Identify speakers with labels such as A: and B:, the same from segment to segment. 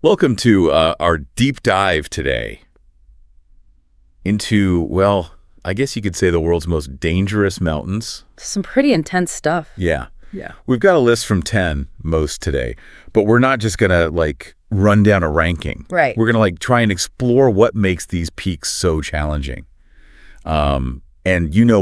A: Welcome to our deep dive today into, well, I guess you could say the world's most dangerous mountains.
B: Some pretty intense stuff.
A: Yeah.
B: Yeah.
A: We've got a list from 10 most today, but we're not just going to run down a ranking.
B: Right.
A: We're going to try and explore what makes these peaks so challenging. And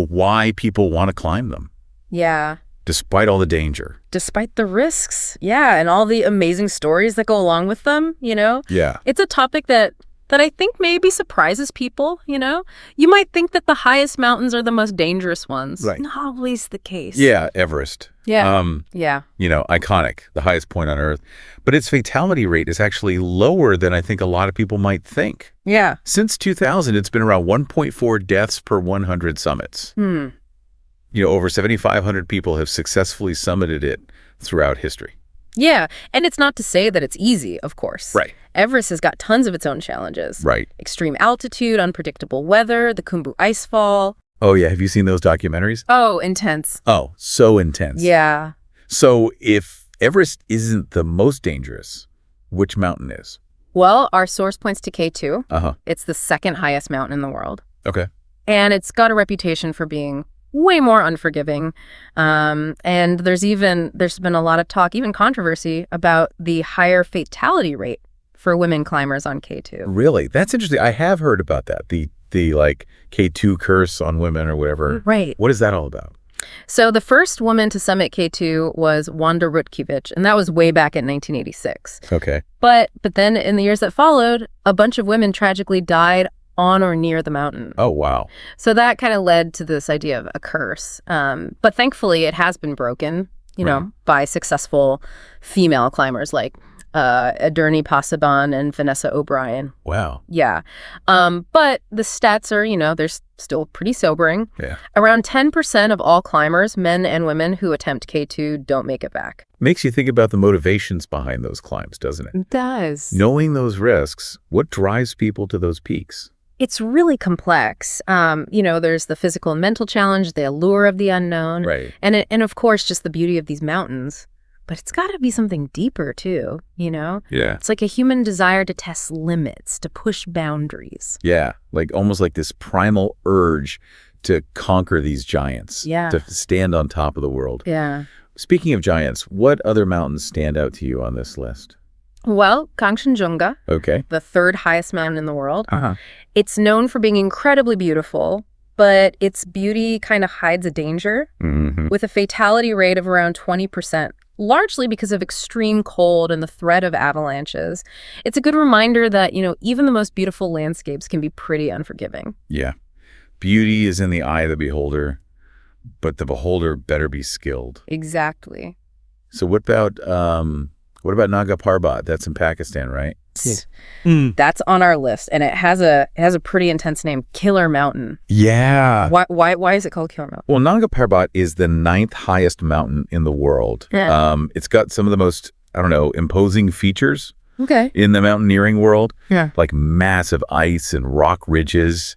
A: why people want to climb them.
B: Yeah.
A: Despite all the danger.
B: Despite the risks. Yeah. And all the amazing stories that go along with them,
A: Yeah.
B: It's a topic that I think maybe surprises people, You might think that the highest mountains are the most dangerous ones.
A: Right.
B: Not always the case.
A: Yeah, Everest.
B: Yeah. Yeah.
A: Iconic, the highest point on Earth. But its fatality rate is actually lower than I think a lot of people might think.
B: Yeah.
A: Since 2000, it's been around 1.4 deaths per 100 summits. Over 7,500 people have successfully summited it throughout history.
B: Yeah. And it's not to say that it's easy, of course.
A: Right.
B: Everest has got tons of its own challenges.
A: Right.
B: Extreme altitude, unpredictable weather, the Khumbu icefall.
A: Oh, yeah. Have you seen those documentaries?
B: Oh, intense.
A: Oh, so intense.
B: Yeah.
A: So if Everest isn't the most dangerous, which mountain is?
B: Well, our source points to K2.
A: Uh-huh.
B: It's the second highest mountain in the world.
A: Okay.
B: And it's got a reputation for being way more unforgiving. And there's been a lot of talk, even controversy, about the higher fatality rate for women climbers on K2.
A: Really? That's interesting. I have heard about that. The K2 curse on women or whatever.
B: Right.
A: What is that all about?
B: So the first woman to summit K2 was Wanda Rutkiewicz, and that was way back in 1986.
A: Okay.
B: But then in the years that followed, a bunch of women tragically died on or near the mountain.
A: Oh, wow.
B: So that kind of led to this idea of a curse. But thankfully, it has been broken, by successful female climbers like Adurni Pasaban and Vanessa O'Brien.
A: Wow.
B: Yeah. But the stats are, they're still pretty sobering.
A: Yeah.
B: Around 10% of all climbers, men and women who attempt K2, don't make it back.
A: Makes you think about the motivations behind those climbs, doesn't it?
B: It does.
A: Knowing those risks, what drives people to those peaks?
B: It's really complex. There's the physical and mental challenge, the allure of the unknown.
A: Right.
B: And of course, just the beauty of these mountains. But it's got to be something deeper, too,
A: Yeah.
B: It's like a human desire to test limits, to push boundaries.
A: Yeah. Almost like this primal urge to conquer these giants.
B: Yeah.
A: To stand on top of the world.
B: Yeah.
A: Speaking of giants, what other mountains stand out to you on this list?
B: Well, Kangchenjunga,
A: Okay.
B: the third highest mountain in the world.
A: Uh-huh.
B: It's known for being incredibly beautiful, but its beauty kind of hides a danger with a fatality rate of around 20%, largely because of extreme cold and the threat of avalanches. It's a good reminder that, even the most beautiful landscapes can be pretty unforgiving.
A: Yeah. Beauty is in the eye of the beholder, but the beholder better be skilled.
B: Exactly.
A: So what about Nanga Parbat? That's in Pakistan, right?
B: That's on our list, and it has a pretty intense name, Killer Mountain.
A: Yeah.
B: Why is it called Killer Mountain?
A: Well, Nanga Parbat is the 9th highest mountain in the world.
B: Yeah.
A: It's got some of the most, imposing features
B: Okay.
A: in the mountaineering world.
B: Yeah.
A: Like massive ice and rock ridges.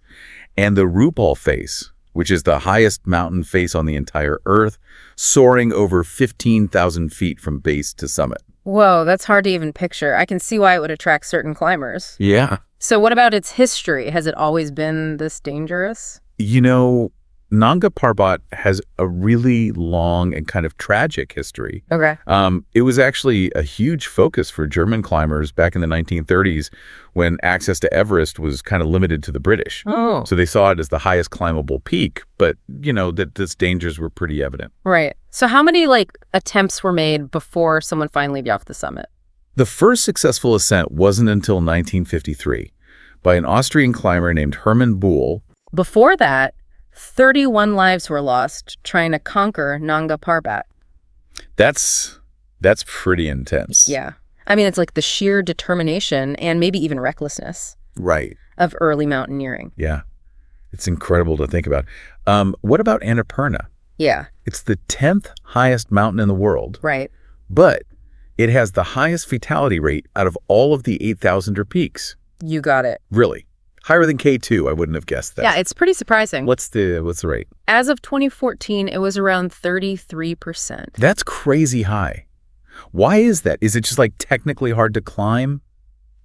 A: And the Rupal face, which is the highest mountain face on the entire Earth, soaring over 15,000 feet from base to summit.
B: Whoa, that's hard to even picture. I can see why it would attract certain climbers.
A: Yeah.
B: So what about its history? Has it always been this dangerous?
A: Nanga Parbat has a really long and kind of tragic history.
B: Okay.
A: It was actually a huge focus for German climbers back in the 1930s when access to Everest was kind of limited to the British.
B: Oh.
A: So they saw it as the highest climbable peak, but, that its dangers were pretty evident.
B: Right. So how many, attempts were made before someone finally got off the summit?
A: The first successful ascent wasn't until 1953 by an Austrian climber named Hermann Buhl.
B: Before that, 31 lives were lost trying to conquer Nanga Parbat.
A: That's pretty intense.
B: Yeah. I mean, it's like the sheer determination and maybe even recklessness
A: Right.
B: of early mountaineering.
A: Yeah. It's incredible to think about. What about Annapurna?
B: Yeah.
A: It's the 10th highest mountain in the world,
B: Right.
A: but it has the highest fatality rate out of all of the 8,000er peaks.
B: You got it.
A: Really? Higher than K2, I wouldn't have guessed that.
B: Yeah, it's pretty surprising.
A: What's the rate?
B: As of 2014, it was around 33%.
A: That's crazy high. Why is that? Is it just technically hard to climb?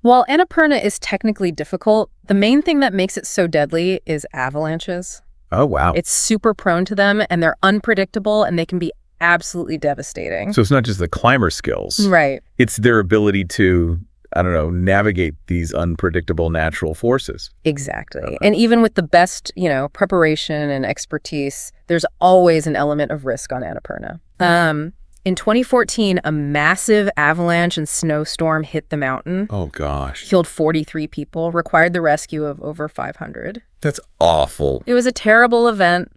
B: While Annapurna is technically difficult, the main thing that makes it so deadly is avalanches.
A: Oh, wow.
B: It's super prone to them, and they're unpredictable, and they can be absolutely devastating.
A: So it's not just the climber skills.
B: Right.
A: It's their ability to, I don't know, navigate these unpredictable natural forces.
B: Exactly. And even with the best, preparation and expertise, there's always an element of risk on Annapurna. In 2014, a massive avalanche and snowstorm hit the mountain.
A: Oh, gosh.
B: Killed 43 people, required the rescue of over 500.
A: That's awful.
B: It was a terrible event.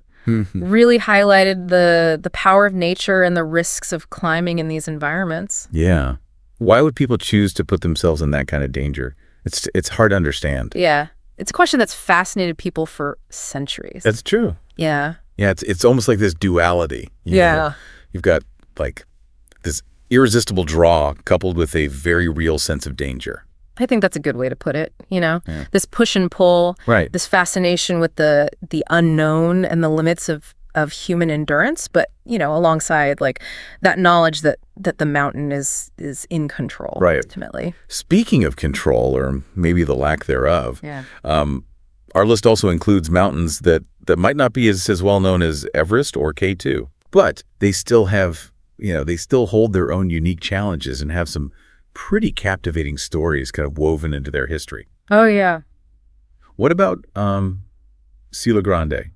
B: Really highlighted the power of nature and the risks of climbing in these environments.
A: Yeah. Why would people choose to put themselves in that kind of danger? It's hard to understand.
B: Yeah. It's a question that's fascinated people for centuries.
A: That's true.
B: Yeah.
A: Yeah, it's almost like this duality. You know? You've got like this irresistible draw coupled with a very real sense of danger.
B: I think that's a good way to put it, This push and pull,
A: right.
B: This fascination with the unknown and the limits of human endurance, but, alongside like that knowledge that the mountain is in control,
A: right.
B: Ultimately.
A: Speaking of control, or maybe the lack thereof, our list also includes mountains that might not be as well known as Everest or K2, but they still have, they still hold their own unique challenges and have some pretty captivating stories kind of woven into their history.
B: Oh, yeah.
A: What about Sila Grande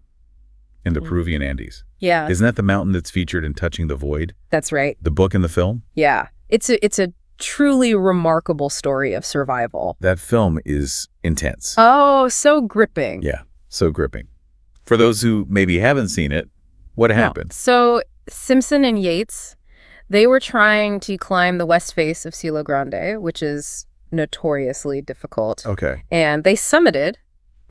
A: in the Peruvian Andes?
B: Yeah.
A: Isn't that the mountain that's featured in Touching the Void?
B: That's right.
A: The book and the film?
B: Yeah. It's a truly remarkable story of survival.
A: That film is intense.
B: Oh, so gripping.
A: Yeah, so gripping. For those who maybe haven't seen it, what happened?
B: So Simpson and Yates, they were trying to climb the west face of Sila Grande, which is notoriously difficult.
A: Okay.
B: And they summited.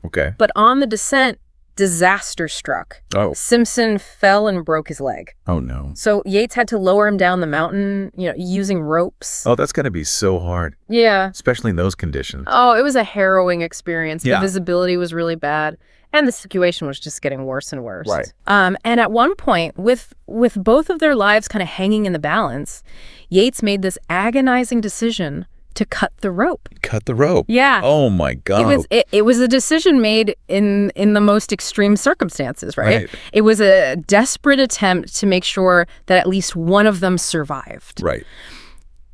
A: Okay.
B: But on the descent, disaster struck.
A: Oh.
B: Simpson fell and broke his leg.
A: Oh, no.
B: So Yates had to lower him down the mountain, using ropes.
A: Oh, that's got to be so hard.
B: Yeah.
A: Especially in those conditions.
B: Oh, it was a harrowing experience.
A: Yeah.
B: The visibility was really bad. And the situation was just getting worse and worse.
A: Right.
B: And at one point, with both of their lives kind of hanging in the balance, Yates made this agonizing decision to cut the rope.
A: Cut the rope?
B: Yeah.
A: Oh, my God.
B: It was a decision made in the most extreme circumstances, right? It was a desperate attempt to make sure that at least one of them survived.
A: Right.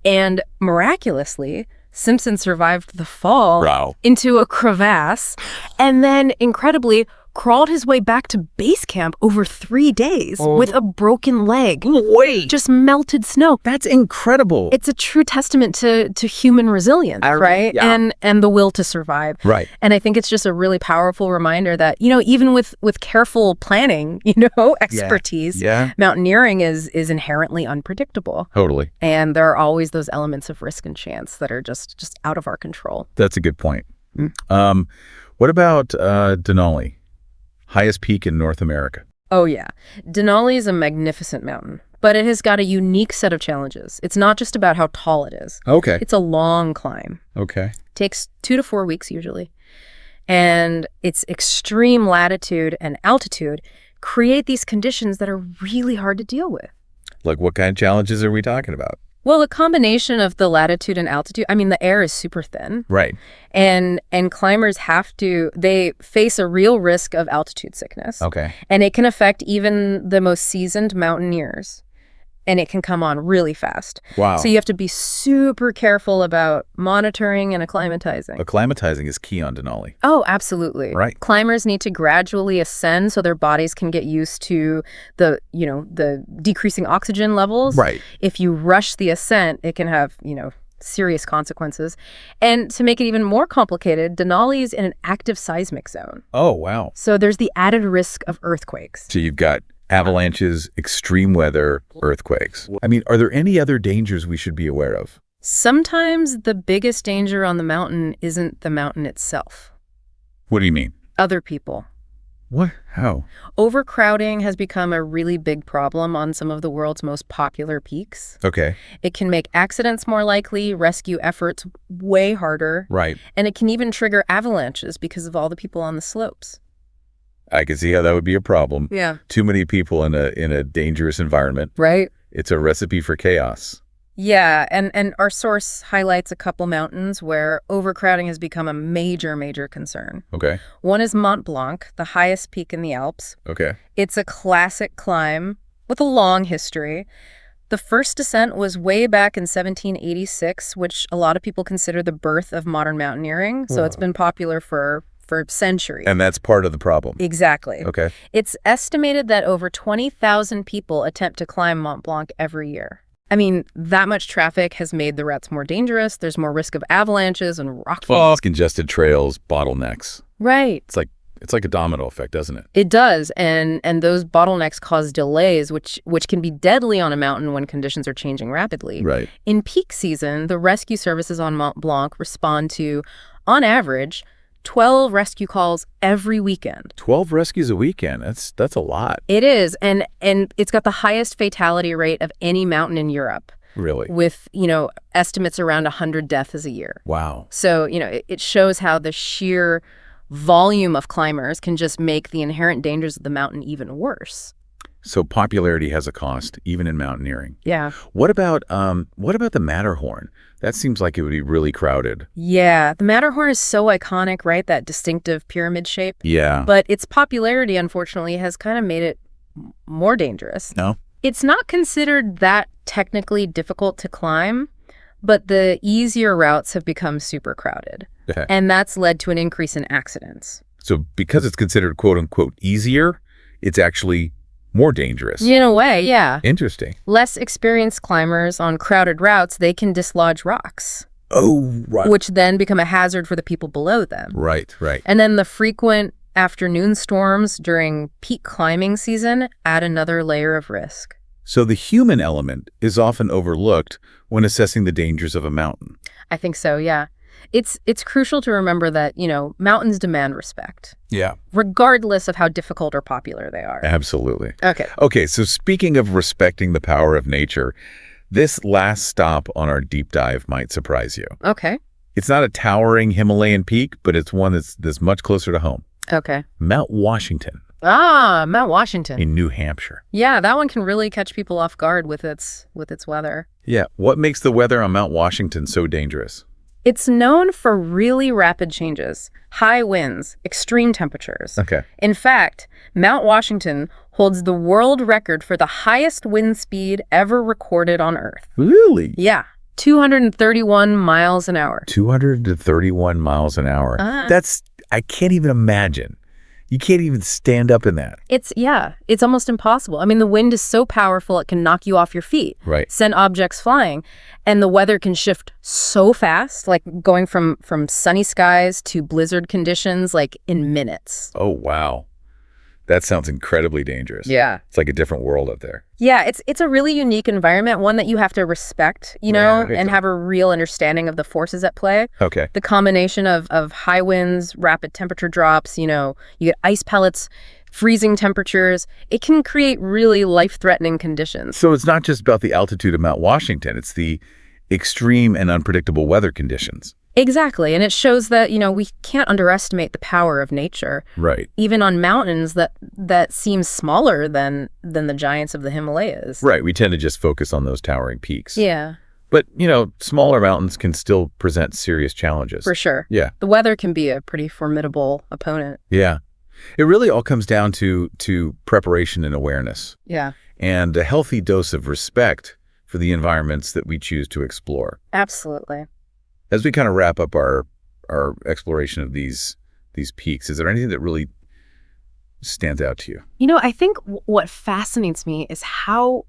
B: And miraculously, Simpson survived the fall into a crevasse, and then, incredibly, crawled his way back to base camp over 3 days with a broken leg.
A: Wait.
B: Just melted snow.
A: That's incredible.
B: It's a true testament to human resilience, right?
A: Yeah.
B: And the will to survive.
A: Right.
B: And I think it's just a really powerful reminder that, even with careful planning, expertise, mountaineering is inherently unpredictable.
A: Totally.
B: And there are always those elements of risk and chance that are just out of our control.
A: That's a good point. What about Denali? Highest peak in North America.
B: Oh, yeah. Denali is a magnificent mountain, but it has got a unique set of challenges. It's not just about how tall it is.
A: Okay.
B: It's a long climb.
A: Okay.
B: Takes 2 to 4 weeks usually. And its extreme latitude and altitude create these conditions that are really hard to deal with.
A: Like what kind of challenges are we talking about?
B: Well, a combination of the latitude and altitude. I mean, the air is super thin.
A: Right.
B: And climbers they face a real risk of altitude sickness.
A: Okay.
B: And it can affect even the most seasoned mountaineers. And it can come on really fast.
A: Wow.
B: So you have to be super careful about monitoring and acclimatizing.
A: Acclimatizing is key on Denali.
B: Oh, absolutely.
A: Right.
B: Climbers need to gradually ascend so their bodies can get used to the decreasing oxygen levels.
A: Right.
B: If you rush the ascent, it can have, serious consequences. And to make it even more complicated, Denali is in an active seismic zone.
A: Oh, wow.
B: So there's the added risk of earthquakes.
A: So you've got avalanches, extreme weather, earthquakes. I mean, are there any other dangers we should be aware of?
B: Sometimes the biggest danger on the mountain isn't the mountain itself.
A: What do you mean?
B: Other people.
A: What? How?
B: Overcrowding has become a really big problem on some of the world's most popular peaks.
A: Okay.
B: It can make accidents more likely, rescue efforts way harder.
A: Right.
B: And it can even trigger avalanches because of all the people on the slopes.
A: I can see how that would be a problem.
B: Yeah.
A: Too many people in a dangerous environment.
B: Right.
A: It's a recipe for chaos.
B: Yeah, and our source highlights a couple mountains where overcrowding has become a major concern.
A: Okay.
B: One is Mont Blanc, the highest peak in the Alps.
A: Okay.
B: It's a classic climb with a long history. The first descent was way back in 1786, which a lot of people consider the birth of modern mountaineering. So it's been popular for centuries.
A: And that's part of the problem.
B: Exactly.
A: Okay.
B: It's estimated that over 20,000 people attempt to climb Mont Blanc every year. I mean, that much traffic has made the routes more dangerous. There's more risk of avalanches and rock falls.
A: Congested trails, bottlenecks.
B: Right.
A: It's like a domino effect, doesn't it?
B: It does, and those bottlenecks cause delays, which can be deadly on a mountain when conditions are changing rapidly.
A: Right.
B: In peak season, the rescue services on Mont Blanc respond to, on average, 12 rescue calls every weekend.
A: 12 rescues a weekend. That's a lot.
B: It is, and it's got the highest fatality rate of any mountain in Europe,
A: Really?
B: with, estimates around 100 deaths a year.
A: Wow.
B: So, it shows how the sheer volume of climbers can just make the inherent dangers of the mountain even worse.
A: So popularity has a cost, even in mountaineering.
B: Yeah.
A: What about the Matterhorn? That seems like it would be really crowded.
B: Yeah, the Matterhorn is so iconic, right? That distinctive pyramid shape.
A: Yeah.
B: But its popularity, unfortunately, has kind of made it more dangerous.
A: No?
B: It's not considered that technically difficult to climb, but the easier routes have become super crowded.
A: Okay.
B: And that's led to an increase in accidents.
A: So because it's considered quote unquote easier, it's actually more dangerous.
B: In a way, yeah.
A: Interesting.
B: Less experienced climbers on crowded routes, they can dislodge rocks,
A: Oh, right.
B: which then become a hazard for the people below them.
A: Right.
B: And then the frequent afternoon storms during peak climbing season add another layer of risk.
A: So the human element is often overlooked when assessing the dangers of a mountain.
B: I think so, yeah. It's crucial to remember that, mountains demand respect,
A: Yeah.
B: regardless of how difficult or popular they are.
A: Absolutely.
B: Okay.
A: Okay, so speaking of respecting the power of nature, this last stop on our deep dive might surprise you.
B: Okay.
A: It's not a towering Himalayan peak, but it's one that's much closer to home.
B: Okay.
A: Mount Washington
B: Ah, Mount Washington.
A: in New Hampshire.
B: Yeah, that one can really catch people off guard with its weather.
A: Yeah, what makes the weather on Mount Washington so dangerous?
B: It's known for really rapid changes, high winds, extreme temperatures.
A: Okay.
B: In fact, Mount Washington holds the world record for the highest wind speed ever recorded on Earth.
A: Really?
B: Yeah, 231 miles an hour.
A: 231 miles an hour. I can't even imagine. You can't even stand up in that.
B: It's almost impossible. I mean, the wind is so powerful it can knock you off your feet,
A: Right.
B: send objects flying, and the weather can shift so fast, like going from sunny skies to blizzard conditions like in minutes.
A: Oh, wow. That sounds incredibly dangerous.
B: Yeah.
A: It's like a different world up there.
B: Yeah, it's a really unique environment, one that you have to respect,
A: Right.
B: and have a real understanding of the forces at play.
A: Okay.
B: The combination of high winds, rapid temperature drops, you get ice pellets, freezing temperatures. It can create really life-threatening conditions.
A: So it's not just about the altitude of Mount Washington. It's the extreme and unpredictable weather conditions.
B: Exactly, and it shows that, we can't underestimate the power of nature,
A: Right.
B: even on mountains that seem smaller than the giants of the Himalayas.
A: Right. We tend to just focus on those towering peaks.
B: Yeah,
A: But, smaller mountains can still present serious challenges.
B: for sure.
A: Yeah.
B: The weather can be a pretty formidable opponent.
A: Yeah. It really all comes down to preparation and awareness
B: Yeah,
A: and a healthy dose of respect for the environments that we choose to explore.
B: absolutely.
A: As we kind of wrap up our exploration of these peaks, is there anything that really stands out to you?
B: I think what fascinates me is how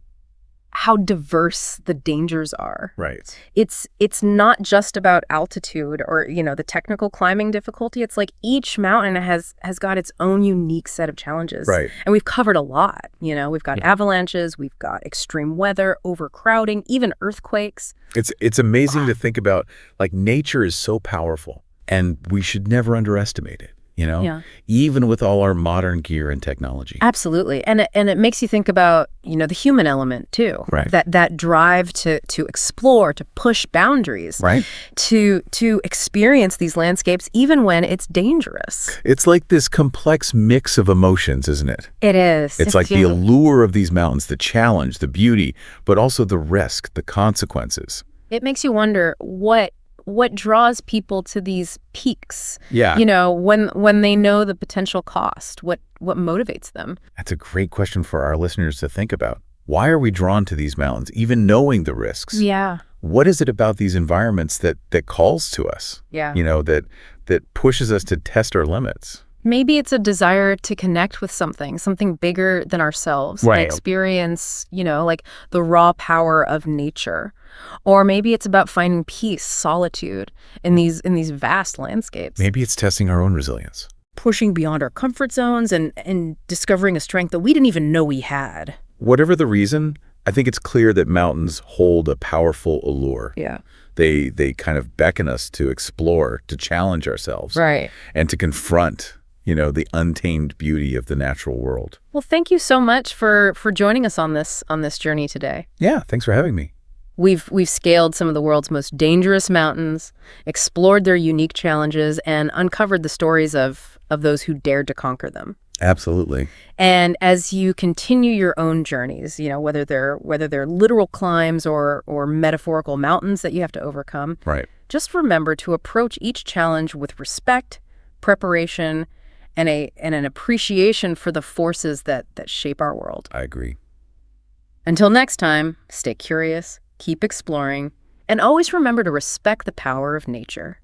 B: diverse the dangers are.
A: Right.
B: It's not just about altitude or, the technical climbing difficulty. It's like each mountain has got its own unique set of challenges.
A: Right.
B: And we've covered a lot. We've got avalanches, we've got extreme weather, overcrowding, even earthquakes.
A: It's amazing to think about, like, nature is so powerful and we should never underestimate it.
B: Yeah.
A: even with all our modern gear and technology.
B: Absolutely. And it makes you think about, the human element too.
A: Right.
B: That drive to explore, to push boundaries,
A: Right?
B: to experience these landscapes even when it's dangerous.
A: It's like this complex mix of emotions, isn't it?
B: It is.
A: It's like the allure of these mountains, the challenge, the beauty, but also the risk, the consequences.
B: It makes you wonder what draws people to these peaks.
A: Yeah.
B: When they know the potential cost, what motivates them?
A: That's a great question for our listeners to think about. Why are we drawn to these mountains, even knowing the risks?
B: Yeah.
A: What is it about these environments that calls to us?
B: Yeah.
A: That pushes us to test our limits?
B: Maybe it's a desire to connect with something bigger than ourselves.
A: Right.
B: Experience, like the raw power of nature. Or maybe it's about finding peace, solitude in these vast landscapes.
A: Maybe it's testing our own resilience.
B: Pushing beyond our comfort zones and discovering a strength that we didn't even know we had.
A: Whatever the reason, I think it's clear that mountains hold a powerful allure.
B: Yeah.
A: They kind of beckon us to explore, to challenge ourselves.
B: Right.
A: And to confront, the untamed beauty of the natural world.
B: Well, thank you so much for joining us on this journey today.
A: Yeah, thanks for having me.
B: We've scaled some of the world's most dangerous mountains, explored their unique challenges, and uncovered the stories of those who dared to conquer them.
A: Absolutely.
B: And as you continue your own journeys, whether they're literal climbs or metaphorical mountains that you have to overcome,
A: Right.
B: just remember to approach each challenge with respect, preparation, and an appreciation for the forces that shape our world.
A: I agree.
B: Until next time, stay curious, keep exploring, and always remember to respect the power of nature.